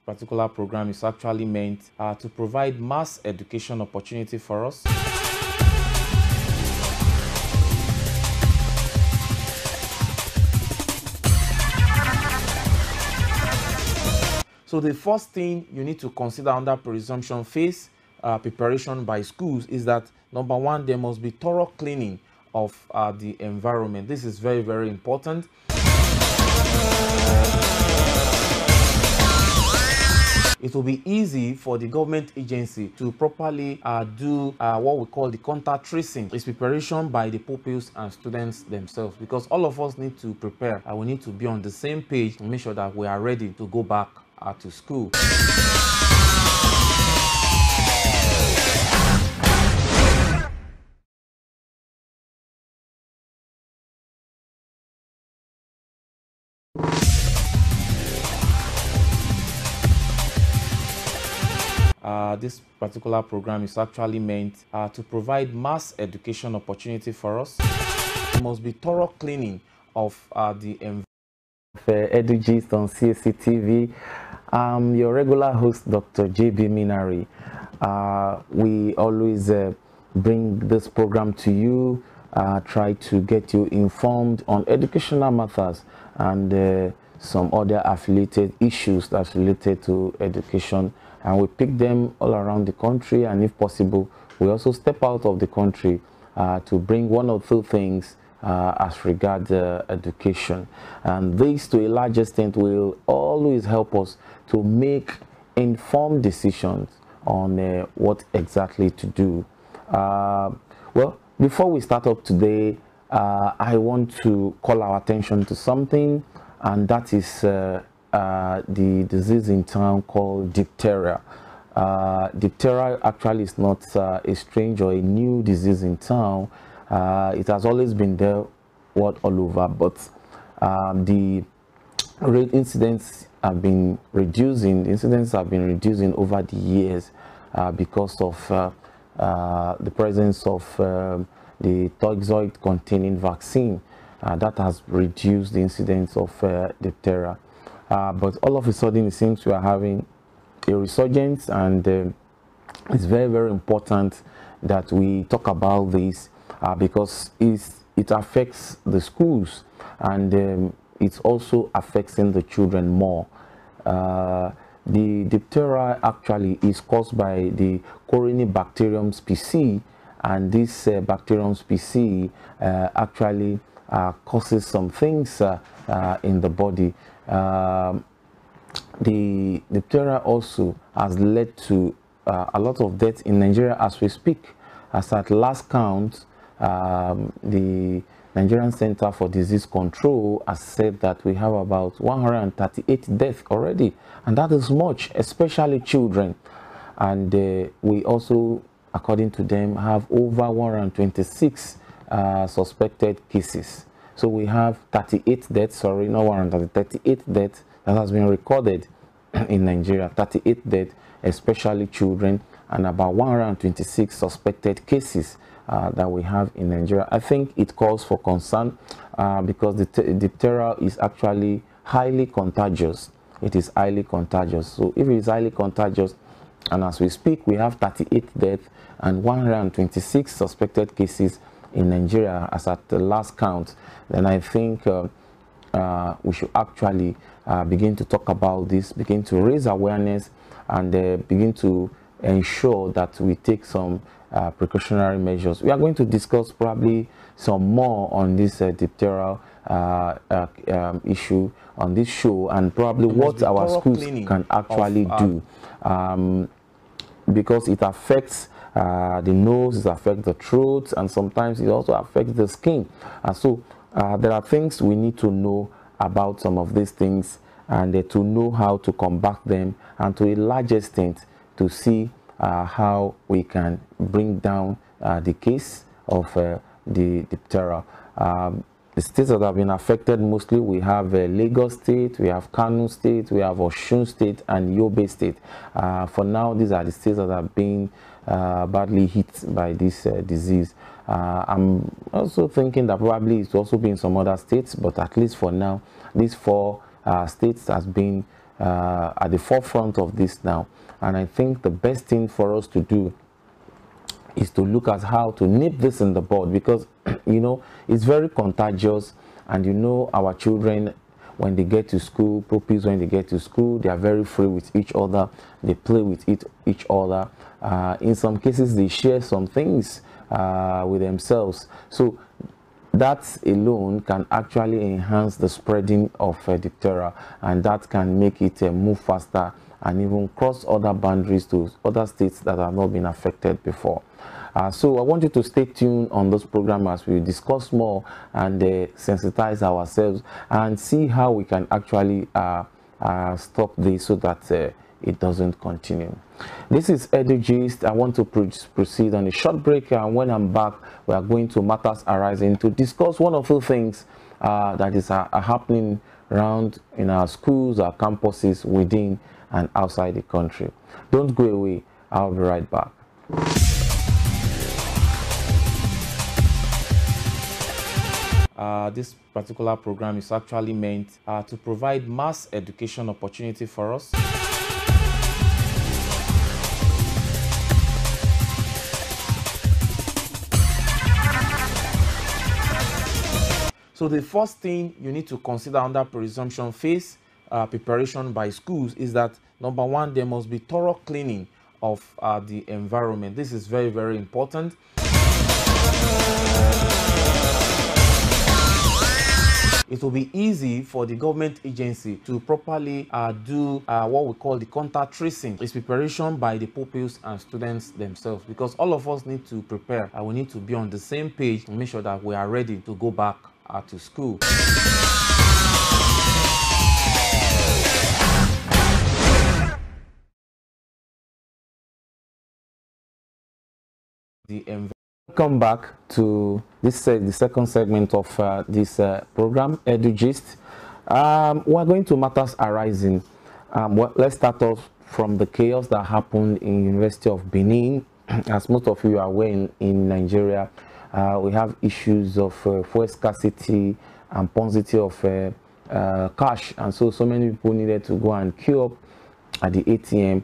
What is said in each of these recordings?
particular program is actually meant to provide mass education opportunity for us. So the first thing you need to consider under pre-resumption phase preparation by schools is that, number one, there must be thorough cleaning of the environment. This is very, very important. It will be easy for the government agency to properly do what we call the contact tracing. It's preparation by the pupils and students themselves, because all of us need to prepare and we need to be on the same page to make sure that we are ready to go back to school. This particular program is actually meant to provide mass education opportunity for us. There must be thorough cleaning of the environment. EduGist on Cactv. I'm your regular host, Dr. JB Minari. We always bring this program to you, try to get you informed on educational matters and some other affiliated issues that's related to education, and we pick them all around the country, and if possible we also step out of the country to bring one or two things as regards education, and this to a large extent will always help us to make informed decisions on what exactly to do. Well, before we start up today, I want to call our attention to something, and that is the disease in town called diphtheria. Diphtheria actually is not a strange or a new disease in town. It has always been there all over, but the rate incidents have been reducing. The incidents have been reducing over the years because of the presence of the toxoid containing vaccine that has reduced the incidence of diphtheria. But all of a sudden it seems we are having a resurgence, and it's very, very important that we talk about this because it affects the schools, and it also affecting the children more. The diphtheria actually is caused by the Corynebacterium species, and this bacterium species actually causes some things in the body. The diphtheria also has led to a lot of death in Nigeria as we speak. As at last count, the Nigerian Center for Disease Control has said that we have about 138 deaths already, and that is much, especially children. And we also, according to them, have over 126 suspected cases. So we have 38 deaths, sorry, not 138 deaths that has been recorded in Nigeria. 38 deaths, especially children, and about 126 suspected cases that we have in Nigeria. I think it calls for concern because the diphtheria is actually highly contagious. It is highly contagious. So if it is highly contagious, and as we speak, we have 38 deaths and 126 suspected cases in Nigeria as at the last count, then I think we should actually begin to talk about this, begin to raise awareness, and begin to ensure that we take some precautionary measures. We are going to discuss probably some more on this diphtheria issue on this show, and probably what our schools can actually do, because it affects the nose, it affects the throat, and sometimes it also affects the skin. So there are things we need to know about some of these things, and to know how to combat them, and to a large extent to see how we can bring down the case of the diphtheria. The states that have been affected mostly, we have Lagos State, we have Kano State, we have Osun State, and Yobe State. For now, these are the states that have been badly hit by this disease. I'm also thinking that probably it's also been some other states, but at least for now, these four states has been at the forefront of this now. And I think the best thing for us to do is to look at how to nip this in the bud, because you know it's very contagious. And you know, our children, when they get to school, pupils, when they get to school, they are very free with each other. They play with each other. In some cases, they share some things with themselves. So that alone can actually enhance the spreading of diphtheria, and that can make it move faster and even cross other boundaries to other states that have not been affected before. So I want you to stay tuned on this program as we discuss more and sensitize ourselves and see how we can actually stop this so that it doesn't continue. This is EduGist. I want to proceed on a short break, and when I'm back, we are going to matters arising to discuss one of the things that is happening around in our schools, our campuses, within and outside the country. Don't go away. I'll be right back. This particular program is actually meant to provide mass education opportunity for us. So the first thing you need to consider under pre-resumption phase preparation by schools is that, number one, there must be thorough cleaning of the environment. This is very, very important. It will be easy for the government agency to properly do what we call the contact tracing. It's preparation by the pupils and students themselves, because all of us need to prepare and we need to be on the same page to make sure that we are ready to go back to school. Welcome back to this the second segment of this program, EduGist. We're going to matters arising. Well, let's start off from the chaos that happened in University of Benin. As most of you are aware, in Nigeria, we have issues of fuel scarcity and paucity of cash, and so many people needed to go and queue up at the ATM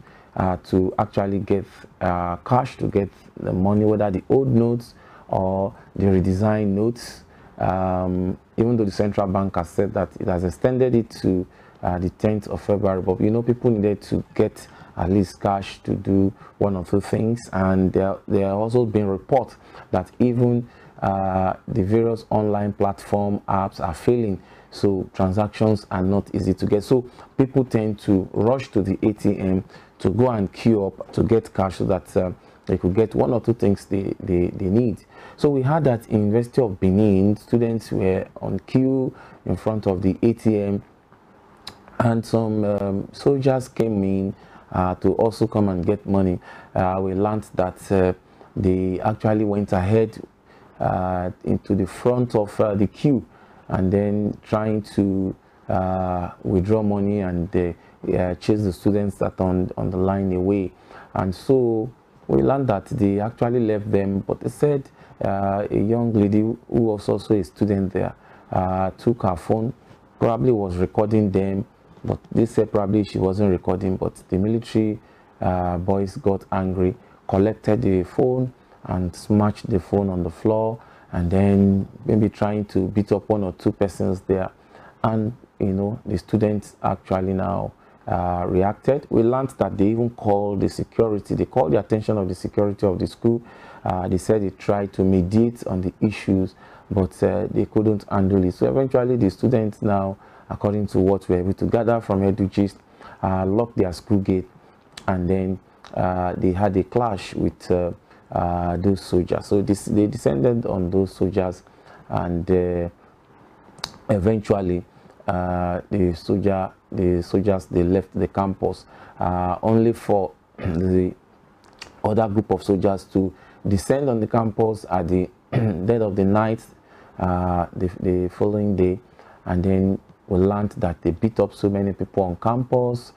to actually get cash, to get the money, whether the old notes or the redesigned notes. Even though the central bank has said that it has extended it to the 10th of February, but you know, people needed to get at least cash to do one or two things. And there are also been reports that even the various online platform apps are failing, so transactions are not easy to get. So people tend to rush to the ATM to go and queue up to get cash so that they could get one or two things they need. So we had that in University of Benin, students were on queue in front of the ATM, and some soldiers came in to also come and get money. We learned that they actually went ahead into the front of the queue and then trying to withdraw money and chase the students that on the line away. And so we learned that they actually left them, but they said a young lady who was also a student there took her phone, probably was recording them, but they said probably she wasn't recording, but the military boys got angry, collected the phone and smashed the phone on the floor, and then maybe trying to beat up one or two persons there. And you know, the students actually now reacted. We learned that they even called the security, they called the attention of the security of the school. They said they tried to mediate on the issues, but they couldn't handle it. So eventually the students now, according to what we're able to gather from EduGist, locked their school gate, and then they had a clash with those soldiers. So they descended on those soldiers, and eventually the soldiers, they left the campus, only for the other group of soldiers to descend on the campus at the dead of the night the following day. And then we learned that they beat up so many people on campus,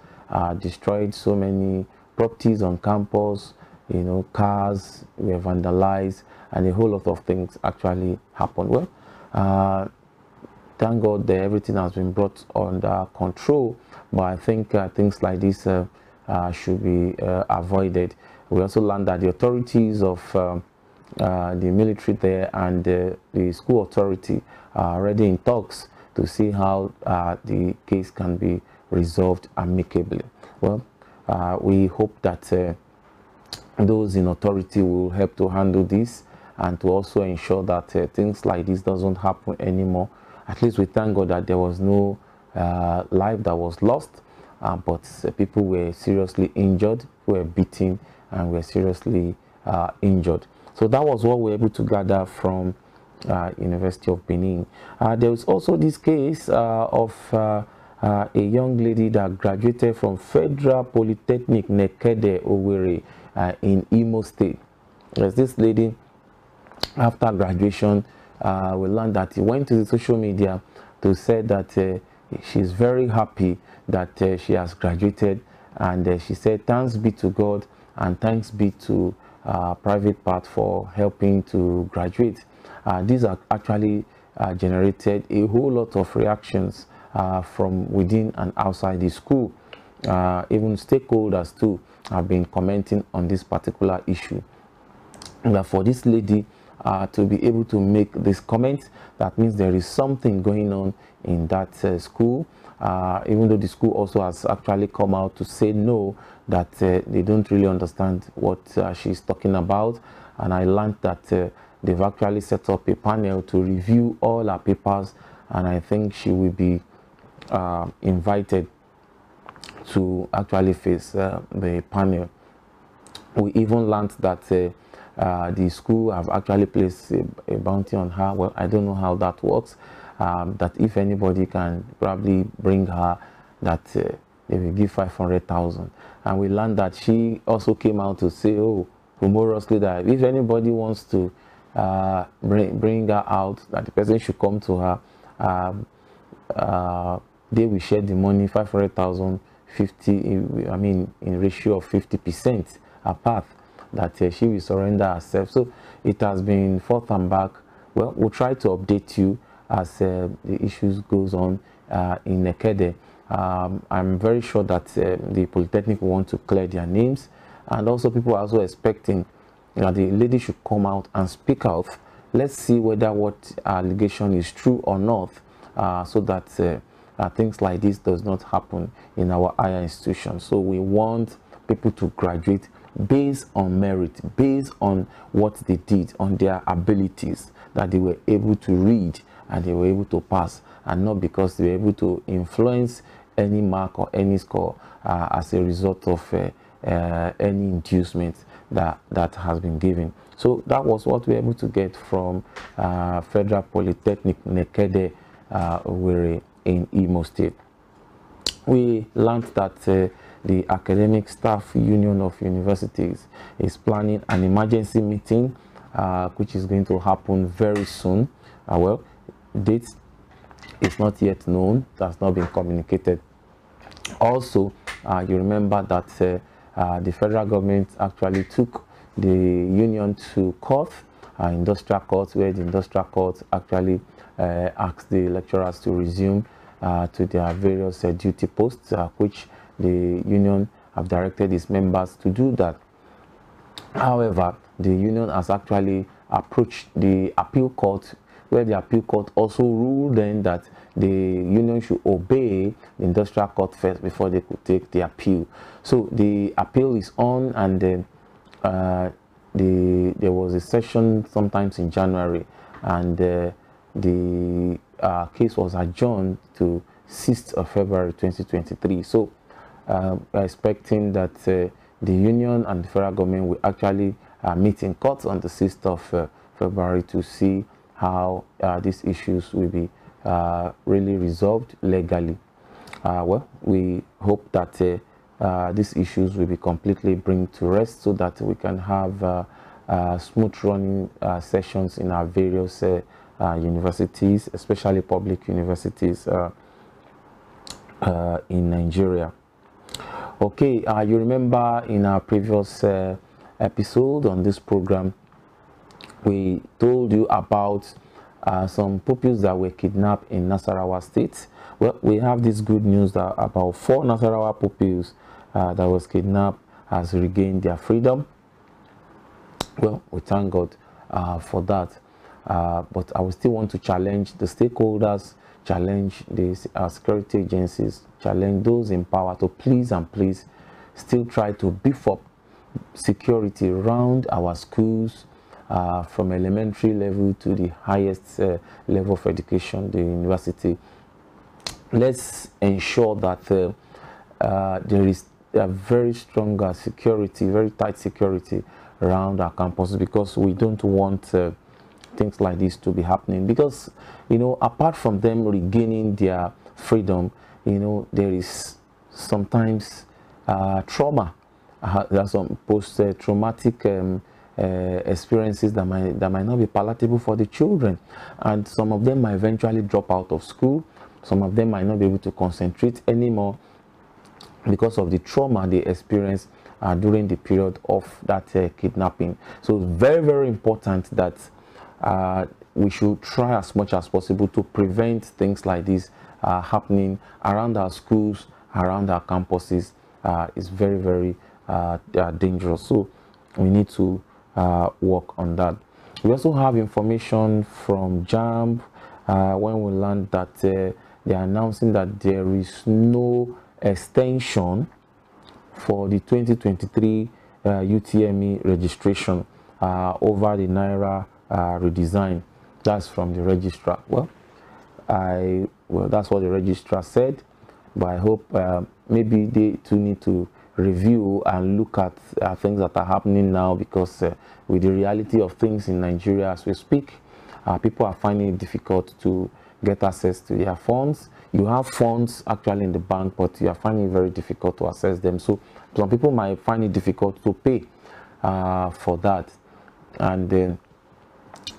destroyed so many properties on campus, you know, cars were vandalized, and a whole lot of things actually happened. Well, thank God that everything has been brought under control, but I think things like this should be avoided. We also learned that the authorities of the military there and the school authority are already in talks to see how the case can be resolved amicably. Well, we hope that those in authority will help to handle this and to also ensure that things like this doesn't happen anymore. At least we thank God that there was no life that was lost, but people were seriously injured, were beaten, and were seriously injured. So that was what we were able to gather from University of Benin. There was also this case of a young lady that graduated from Federal Polytechnic Nekede Owerri in Imo State. There's this lady, after graduation, we learned that he went to the social media to say that she's very happy that she has graduated, and she said thanks be to God and thanks be to private part for helping to graduate. These are actually generated a whole lot of reactions from within and outside the school. Even stakeholders too have been commenting on this particular issue. That for this lady to be able to make this comment, that means there is something going on in that school, even though the school also has actually come out to say no, that they don't really understand what she's talking about. And I learned that they've actually set up a panel to review all her papers, and I think she will be invited to actually face the panel. We even learned that the school have actually placed a bounty on her. Well, I don't know how that works. That if anybody can probably bring her, that they will give 500,000. And we learned that she also came out to say, oh, humorously, that if anybody wants to bring her out, that the person should come to her. They will share the money, 500,000, 50, I mean, in ratio of 50% apart, that she will surrender herself. So it has been forth and back. Well, we'll try to update you as the issues goes on in Nekede. I'm very sure that the Polytechnic want to clear their names, and also people are also expecting the lady should come out and speak out. Let's see whether what allegation is true or not, so that things like this does not happen in our higher institutions. So we want people to graduate based on merit, based on what they did, on their abilities, that they were able to read and they were able to pass, and not because they were able to influence any mark or any score as a result of any inducement that has been given. So that was what we were able to get from Federal Polytechnic Nekede Owerri in Imo State. We learned that the Academic Staff Union of Universities is planning an emergency meeting which is going to happen very soon. Well, date is not yet known, that's not been communicated. Also, you remember that the federal government actually took the union to court, industrial court, where the industrial court actually asked the lecturers to resume to their various duty posts, which the union have directed its members to do that. However, the union has actually approached the appeal court, where the appeal court also ruled then that the union should obey the industrial court first before they could take the appeal. So the appeal is on, and there was a session sometimes in January, and the case was adjourned to 6th of February 2023. So we're expecting that the union and the federal government will actually meet in court on the 6th of February to see how these issues will be really resolved legally. Well, we hope that these issues will be completely bring to rest, so that we can have smooth running sessions in our various universities, especially public universities in Nigeria. Okay, you remember in our previous episode on this program, we told you about some pupils that were kidnapped in Nasarawa State. Well, we have this good news that about 4 Nasarawa pupils that was kidnapped has regained their freedom. Well, we thank God for that. But I will still want to challenge the stakeholders, challenge the security agencies, challenge those in power to please and please still try to beef up security around our schools, from elementary level to the highest level of education, the university. Let's ensure that there is a very strong security, very tight security around our campuses, because we don't want things like this to be happening. Because, you know, apart from them regaining their freedom, you know, there is sometimes trauma. There are some post-traumatic experiences that might not be palatable for the children, and some of them might eventually drop out of school. Some of them might not be able to concentrate anymore because of the trauma they experienced during the period of that kidnapping. So it's very, very important that we should try as much as possible to prevent things like this happening around our schools, around our campuses. It's very, very dangerous. So we need to work on that. We also have information from JAMB when we learned that they are announcing that there is no extension for the 2023 UTME registration over the Naira redesign. That's from the registrar. Well, that's what the registrar said, but I hope maybe they too need to review and look at things that are happening now, because with the reality of things in Nigeria as we speak, people are finding it difficult to get access to their funds. You have funds actually in the bank, but you are finding it very difficult to access them. So some people might find it difficult to pay for that. And then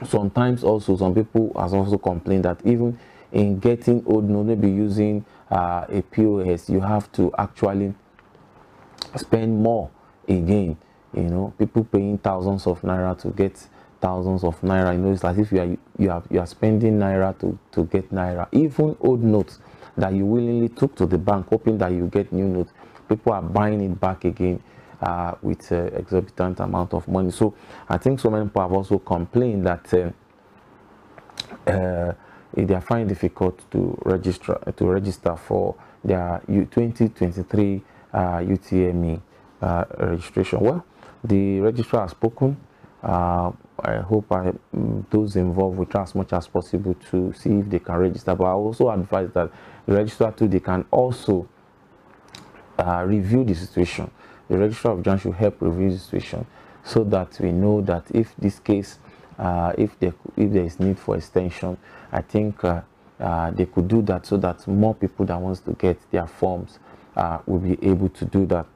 sometimes also some people has also complained that even in getting old note, maybe using a POS, you have to actually spend more again. You know, people paying thousands of naira to get thousands of naira. You know, it's like if you are spending naira to get naira. Even old notes that you willingly took to the bank hoping that you get new notes, people are buying it back again with exorbitant amount of money. So I think so many people have also complained that they are finding it difficult to register for their 2023 UTME registration. Well, the registrar has spoken. I hope those involved will try as much as possible to see if they can register. But I also advise that the registrar too, they can also review the situation. The registrar of JAMB should help review the situation, so that we know that if this case, if there is need for extension, I think they could do that, so that more people that wants to get their forms will be able to do that.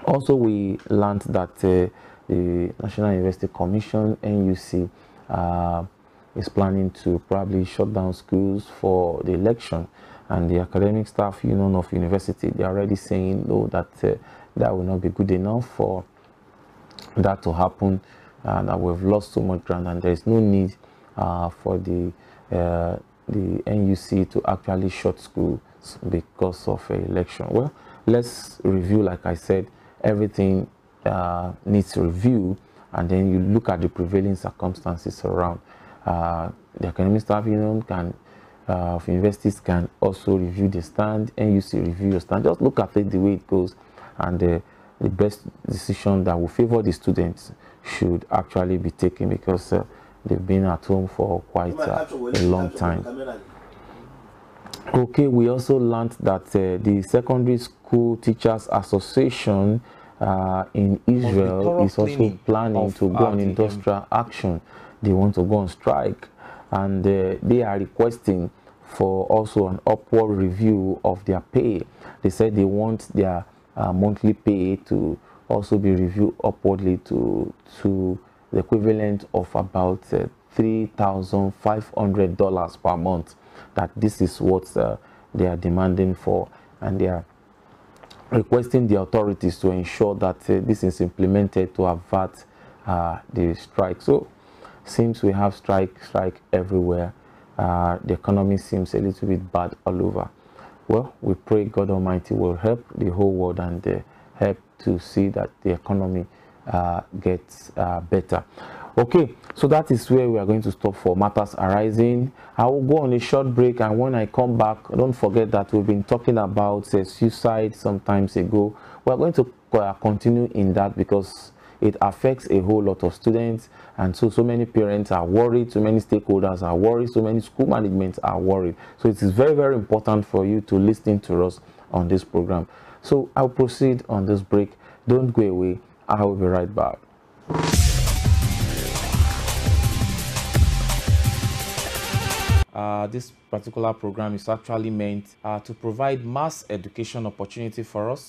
Also, we learned that the National University Commission, NUC, is planning to probably shut down schools for the election, and the Academic Staff Union of University, they are already saying no, that that will not be good enough for that to happen, and that we've lost so much ground, and there is no need for the NUC to actually shut schools because of an election. Well, let's review, like I said, everything needs review, and then you look at the prevailing circumstances around. The Academic Staff Union of universities can also review the stand, and you see review your stand. Just look at it the way it goes, and the best decision that will favor the students should actually be taken, because they've been at home for quite a long time. Okay, we also learned that the Secondary School Teachers Association in Israel is also planning to go on industrial action. They want to go on strike, and they are requesting for also an upward review of their pay. They said they want their monthly pay to also be reviewed upwardly to the equivalent of about $3,500 per month. That this is what they are demanding for, and they are requesting the authorities to ensure that this is implemented to avert the strike. So Seems we have strike everywhere. The economy seems a little bit bad all over. Well, we pray God Almighty will help the whole world and help to see that the economy gets better. Okay, so that is where we are going to stop for Matters Arising. I will go on a short break, and when I come back, don't forget that we've been talking about suicide some times ago. We are going to continue in that because it affects a whole lot of students, and so many parents are worried, so many stakeholders are worried, so many school managements are worried. So it is very important for you to listen to us on this program. So I'll proceed on this break. Don't go away. I will be right back. This particular program is actually meant to provide mass education opportunity for us.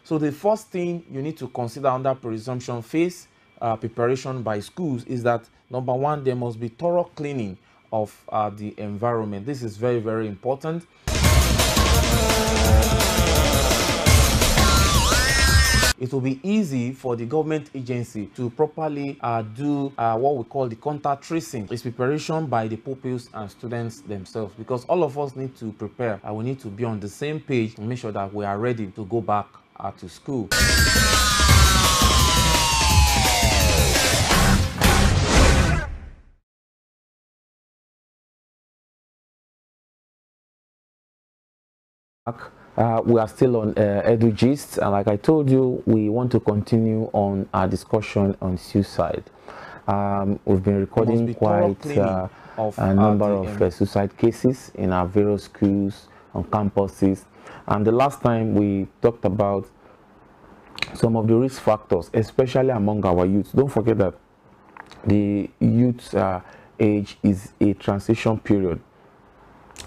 So the first thing you need to consider under presumption phase preparation by schools is that, number one, there must be thorough cleaning of the environment. This is very important. It will be easy for the government agency to properly do what we call the contact tracing. It's preparation by the pupils and students themselves, because all of us need to prepare and we need to be on the same page to make sure that we are ready to go back to school. We are still on EduGist, and like I told you, we want to continue on our discussion on suicide. We've been recording quite a number of suicide cases in our various schools, on campuses, and the last time we talked about some of the risk factors, especially among our youth. Don't forget that the youth age is a transition period,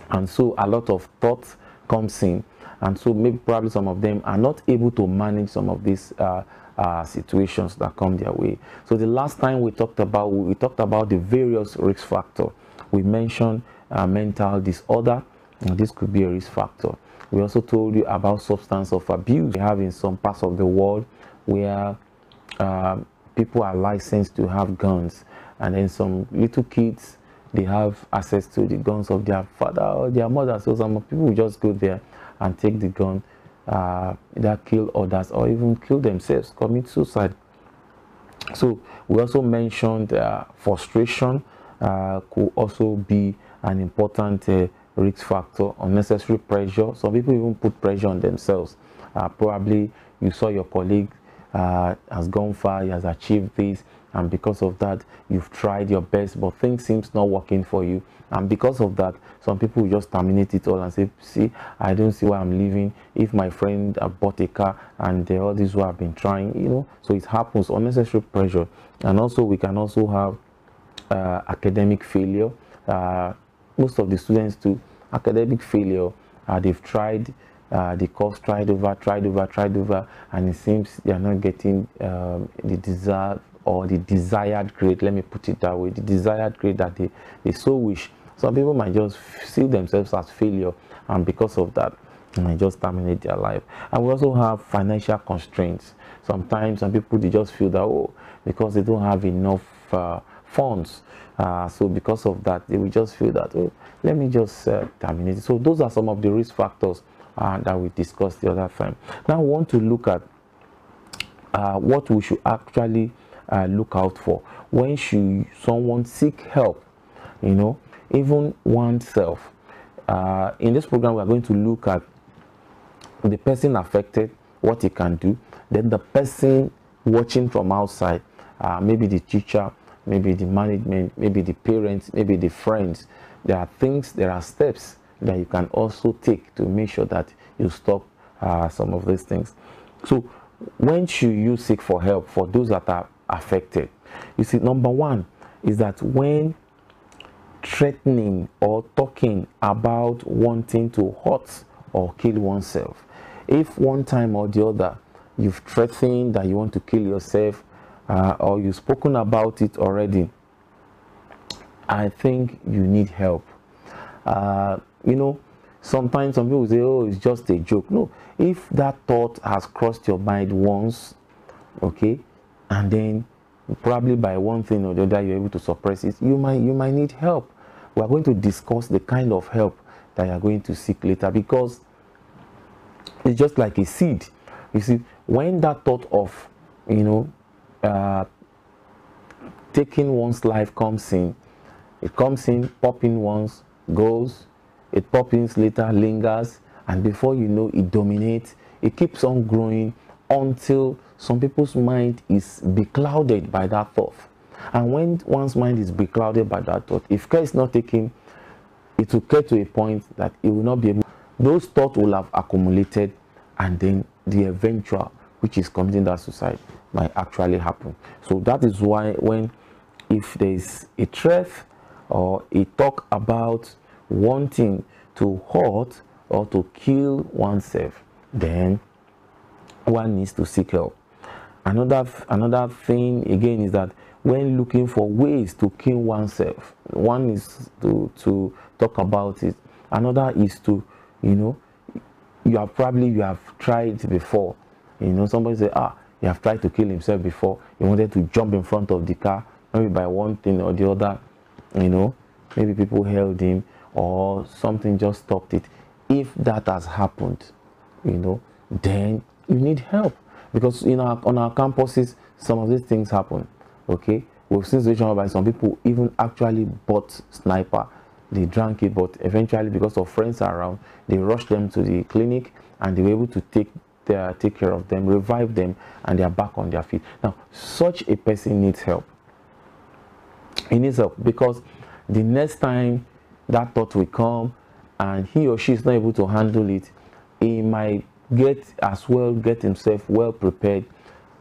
and so a lot of thoughts comes in, and so maybe probably some of them are not able to manage some of these situations that come their way. So the last time we talked about the various risk factors. We mentioned mental disorder, and this could be a risk factor. We also told you about substance of abuse. We have in some parts of the world where people are licensed to have guns, and then some little kids, they have access to the guns of their father or their mother. So some people will just go there and take the gun, either kill others or even kill themselves, commit suicide. So we also mentioned frustration could also be an important risk factor. Unnecessary pressure. Some people even put pressure on themselves. Probably you saw your colleague has gone far, he has achieved this, and because of that you've tried your best but things seems not working for you, and because of that some people will just terminate it all and say, see, I don't see why I'm leaving if my friend bought a car and all this who have been trying, you know. So it happens. Unnecessary pressure. And also we can also have academic failure. Most of the students do academic failure. They've tried the course, tried over, and it seems they are not getting the desired or the desired grade. Let me put it that way: the desired grade that they so wish. Some people might just see themselves as failure, and because of that, they might just terminate their life. And we also have financial constraints. Sometimes some people, they just feel that, oh, because they don't have enough funds, so because of that, they will just feel that, oh, let me just terminate it. So those are some of the risk factors that we discussed the other time. Now we want to look at what we should actually look out for. When should someone seek help? You know, even oneself. In this program, we are going to look at the person affected, what he can do, then the person watching from outside, maybe the teacher, maybe the management, maybe the parents, maybe the friends. There are steps that you can also take to make sure that you stop some of these things. So when should you seek for help for those that are affected? You see, number one is that when threatening or talking about wanting to hurt or kill oneself. If one time or the other you've threatened that you want to kill yourself, or you've spoken about it already, I think you need help. You know, Sometimes some people say, oh, it's just a joke. No, if that thought has crossed your mind once, okay, and then probably by one thing or the other you're able to suppress it, you might need help. We are going to discuss the kind of help that you are going to seek later, because it's just like a seed. You see, when that thought of, taking one's life comes in, it comes in, popping once, goes, it pops later, lingers, and before you know, it dominates. It keeps on growing until some people's mind is beclouded by that thought. And when one's mind is beclouded by that thought, if care is not taken, it will get to a point that it will not be able, those thoughts will have accumulated, and then the eventual, which is committing that suicide, might actually happen. So that is why if there is a threat or a talk about wanting to hurt or to kill oneself, then one needs to seek help. Another thing again is that when looking for ways to kill oneself, one is to talk about it. Another is to, you have tried before. Somebody say, you have tried to kill himself before. He wanted to jump in front of the car, maybe by one thing or the other, maybe people held him or something just stopped it. If that has happened, then you need help, because on our campuses some of these things happen. Okay, we've seen situations whereby some people even actually bought sniper, they drank it, but eventually because of friends around, they rushed them to the clinic and they were able to take care of them, revive them, and they are back on their feet. Now such a person needs help. He needs help, because the next time that thought will come and he or she is not able to handle it, he might get himself well prepared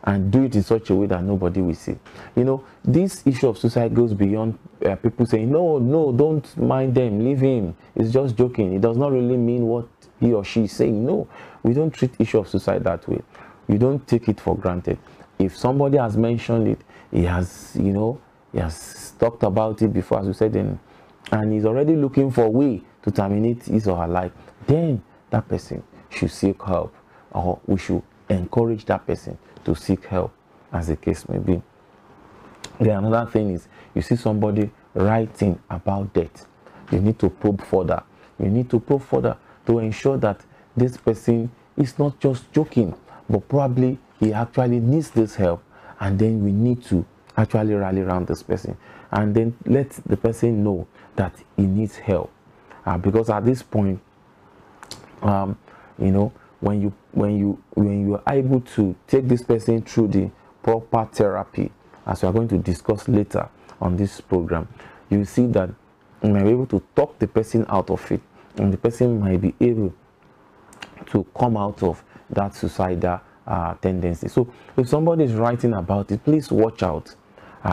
and do it in such a way that nobody will see. This issue of suicide goes beyond people saying, no, don't mind them, leave him, it's just joking, it does not really mean what he or she is saying. No, we don't treat issue of suicide that way. We don't take it for granted. If somebody has mentioned it, he has talked about it before, as we said, and he's already looking for a way to terminate his or her life, then that person should seek help, or we should encourage that person to seek help, as the case may be. Then another thing is, you see somebody writing about death, you need to probe further. You need to probe further to ensure that this person is not just joking, but probably he actually needs this help, and then we need to actually rally around this person and then let the person know that he needs help, because at this point, when you are able to take this person through the proper therapy, as we are going to discuss later on this program, you see that you might be able to talk the person out of it, and the person might be able to come out of that suicidal tendency. So if somebody is writing about it, please watch out.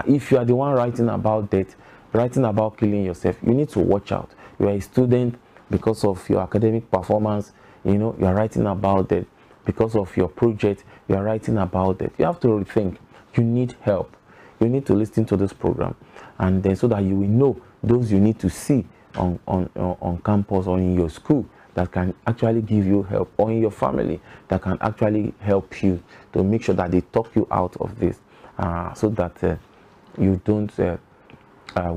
If you are the one writing about death, writing about killing yourself, you need to watch out. You are a student, because of your academic performance, you are writing about it. Because of your project, you are writing about it. You have to rethink. You need help. You need to listen to this program, and then so that you will know those you need to see on campus or in your school that can actually give you help, or in your family that can actually help you to make sure that they talk you out of this, so that you don't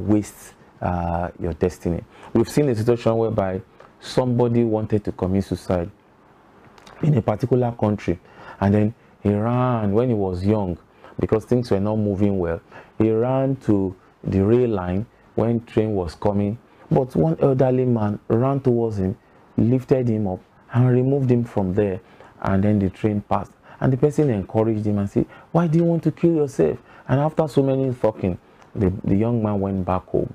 waste your destiny. We've seen a situation whereby somebody wanted to commit suicide in a particular country, and then he ran when he was young, because things were not moving well. He ran to the rail line when train was coming, but one elderly man ran towards him, lifted him up and removed him from there, and then the train passed, and the person encouraged him and said, why do you want to kill yourself? And after so many talking, the young man went back home,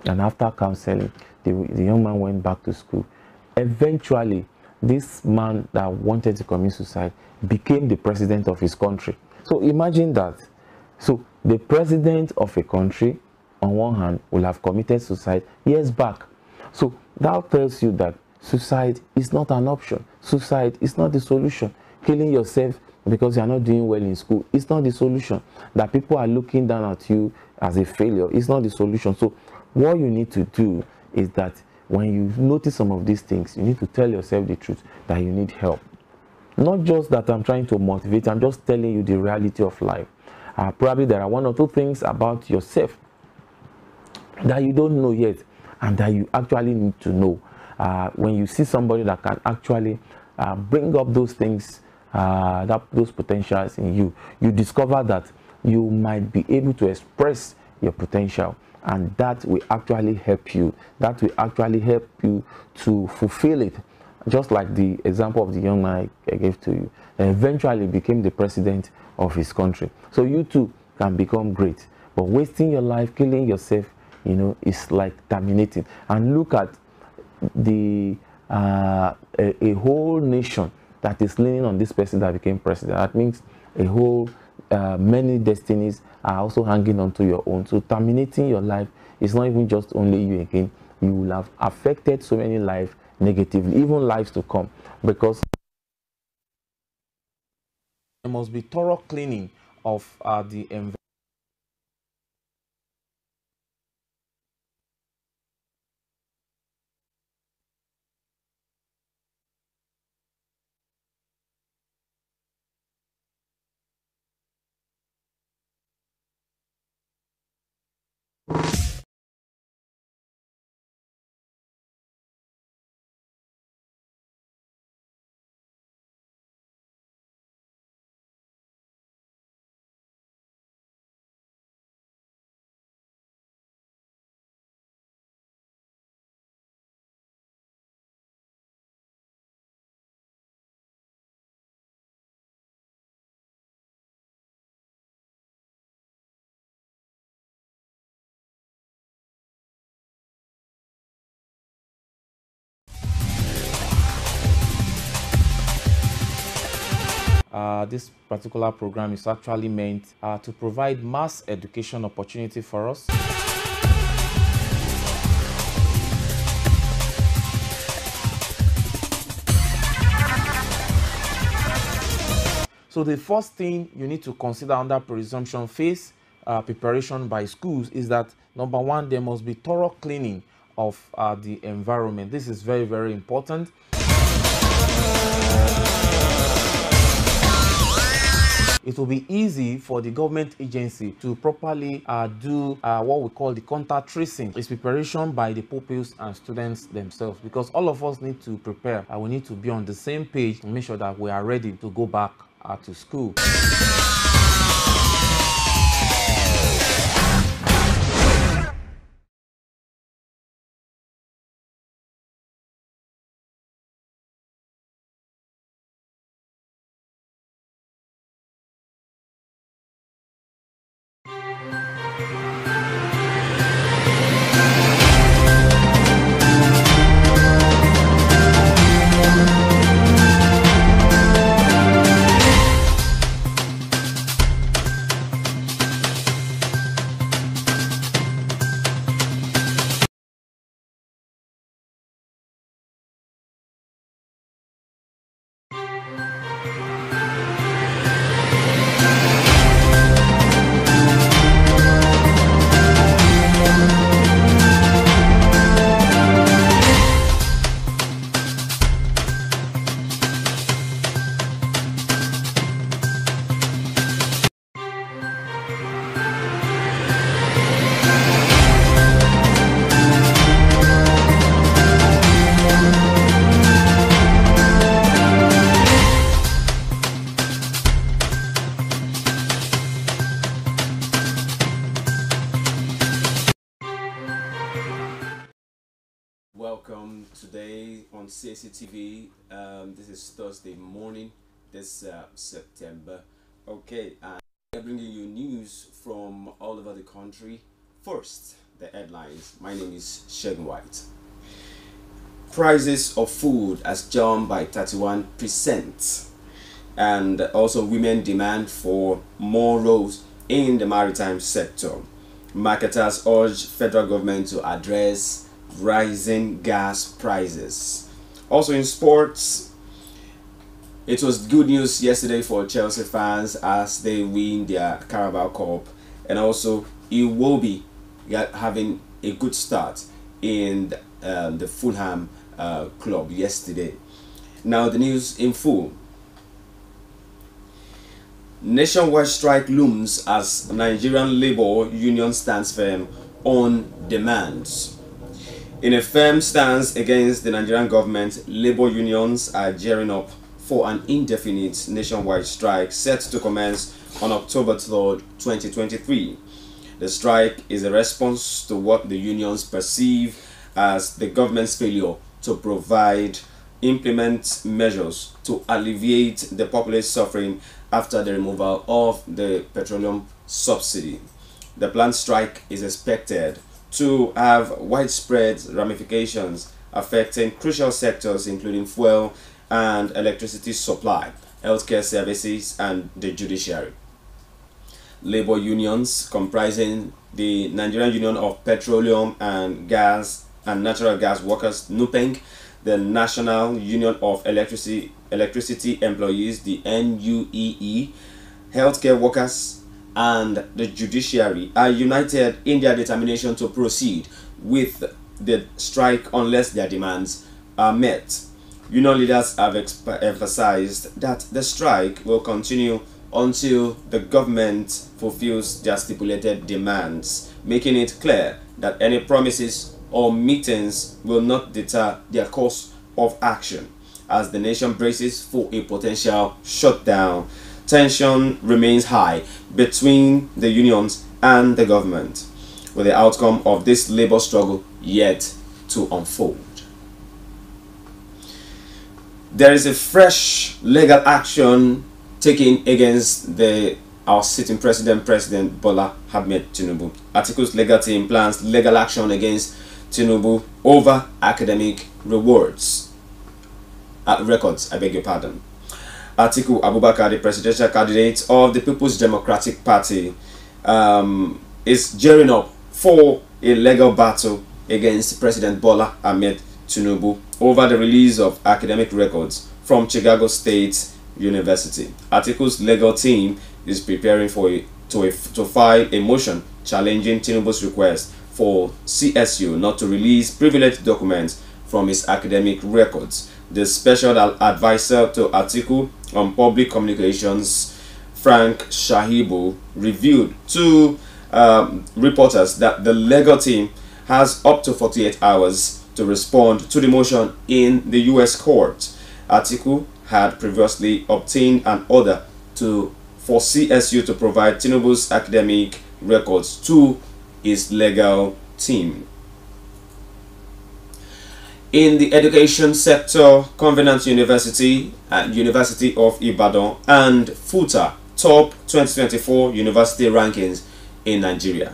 and after counseling, the young man went back to school. Eventually, this man that wanted to commit suicide became the president of his country. So imagine that. So the president of a country, on one hand, will have committed suicide years back. So that tells you that suicide is not an option. Suicide is not the solution. Killing yourself because you are not doing well in school is not the solution. That people are looking down at you as a failure is not the solution. So what you need to do is that when you notice some of these things, you need to tell yourself the truth that you need help. Not just that I'm trying to motivate, I'm just telling you the reality of life. Probably there are one or two things about yourself that you don't know yet and that you actually need to know. When you see somebody that can actually bring up those things, those potentials in you, you discover that you might be able to express your potential, and that will actually help you. That will actually help you to fulfill it. Just like the example of the young man I gave to you, and eventually became the president of his country. So you too can become great. But wasting your life, killing yourself, you know, is like terminating. And look at the a whole nation that is leaning on this person that became president. That means a whole many destinies are also hanging on to your own. So terminating your life is not even just only you again. You will have affected so many lives negatively, even lives to come, because there must be thorough cleaning of the environment. This particular program is actually meant to provide mass education opportunity for us. So the first thing you need to consider under pre-resumption phase preparation by schools is that, number one, there must be thorough cleaning of the environment. This is very, very important. It will be easy for the government agency to properly do what we call the contact tracing. It's preparation by the pupils and students themselves, because all of us need to prepare and we need to be on the same page to make sure that we are ready to go back to school. Welcome today on Cactv. This is Thursday morning, this September. Okay, we're bringing you news from all over the country. First, the headlines. My name is Shegun White. Prices of food has jumped by 31%, and also women demand for more roles in the maritime sector. Marketers urge federal government to address rising gas prices. Also in sports, it was good news yesterday for Chelsea fans as they win their Carabao Cup, and also Iwobi having a good start in the Fulham club yesterday. Now the news in full. Nationwide strike looms as Nigerian Labour Union stands firm on demands. In a firm stance against the Nigerian government, labour unions are gearing up for an indefinite nationwide strike set to commence on October 3rd, 2023. The strike is a response to what the unions perceive as the government's failure to implement measures to alleviate the populace suffering after the removal of the petroleum subsidy. The planned strike is expected to have widespread ramifications affecting crucial sectors including fuel and electricity supply, healthcare services, and the judiciary. Labour unions comprising the Nigerian Union of Petroleum and Gas and Natural Gas Workers (NUPENG), the National Union of Electricity Employees, the NUEE, healthcare workers, and the judiciary are united in their determination to proceed with the strike unless their demands are met. Union leaders have emphasized that the strike will continue until the government fulfills their stipulated demands, making it clear that any promises or meetings will not deter their course of action. As the nation braces for a potential shutdown, tension remains high between the unions and the government, with the outcome of this labor struggle yet to unfold. There is a fresh legal action taken against our sitting President Bola Ahmed Tinubu. Atiku's legal team plans legal action against Tinubu over academic records. Atiku Abubakar, the presidential candidate of the People's Democratic Party, is gearing up for a legal battle against President Bola Ahmed Tinubu over the release of academic records from Chicago State University. Atiku's legal team is preparing to file a motion challenging Tinubu's request for CSU not to release privileged documents from his academic records. The special advisor to Atiku on public communications, Frank Shahibu, revealed to reporters that the legal team has up to 48 hours to respond to the motion in the U.S. court. Atiku had previously obtained an order for CSU to provide Tinubu's academic records to his legal team. In the education sector, Covenant University and University of Ibadan and FUTA top 2024 university rankings in Nigeria.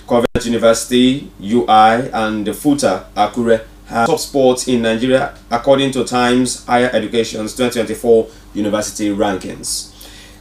Covenant University, UI, and FUTA Akure have top spots in Nigeria according to Times Higher Education's 2024 university rankings.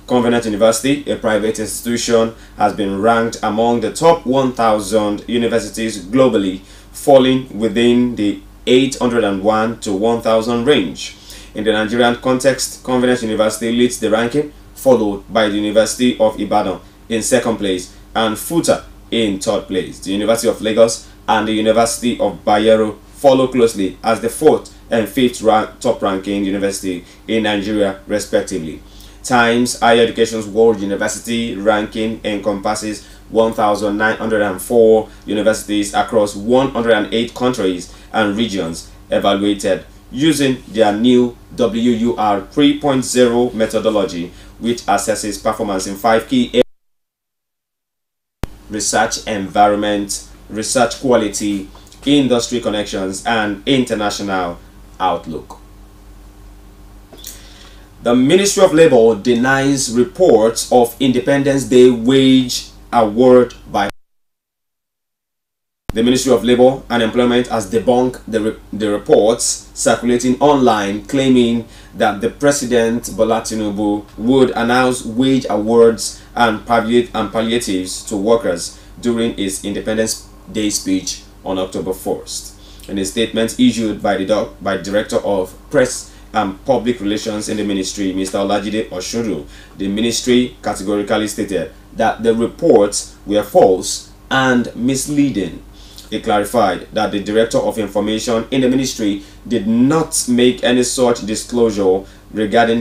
Covenant University, a private institution, has been ranked among the top 1,000 universities globally, falling within the 801 to 1,000 range. In the Nigerian context, Covenant University leads the ranking, followed by the University of Ibadan in second place and FUTA in third place. The University of Lagos and the University of Bayero follow closely as the fourth and fifth top ranking university in Nigeria respectively. Times Higher Education's World University ranking encompasses 1,904 universities across 108 countries and regions evaluated using their new WUR 3.0 methodology, which assesses performance in 5 key areas: research environment, research quality, industry connections, and international outlook. The Ministry of Labour denies reports of Independence Day wage award by the Ministry of Labour and Employment has debunked the reports circulating online claiming that the President Bola Tinubu would announce wage awards and palliatives to workers during his Independence Day speech on October 1st. In a statement issued by the Director of Press and Public Relations in the ministry, Mr. Olajide Oshuru, the ministry categorically stated that the reports were false and misleading. It clarified that the Director of Information in the ministry did not make any such disclosure regarding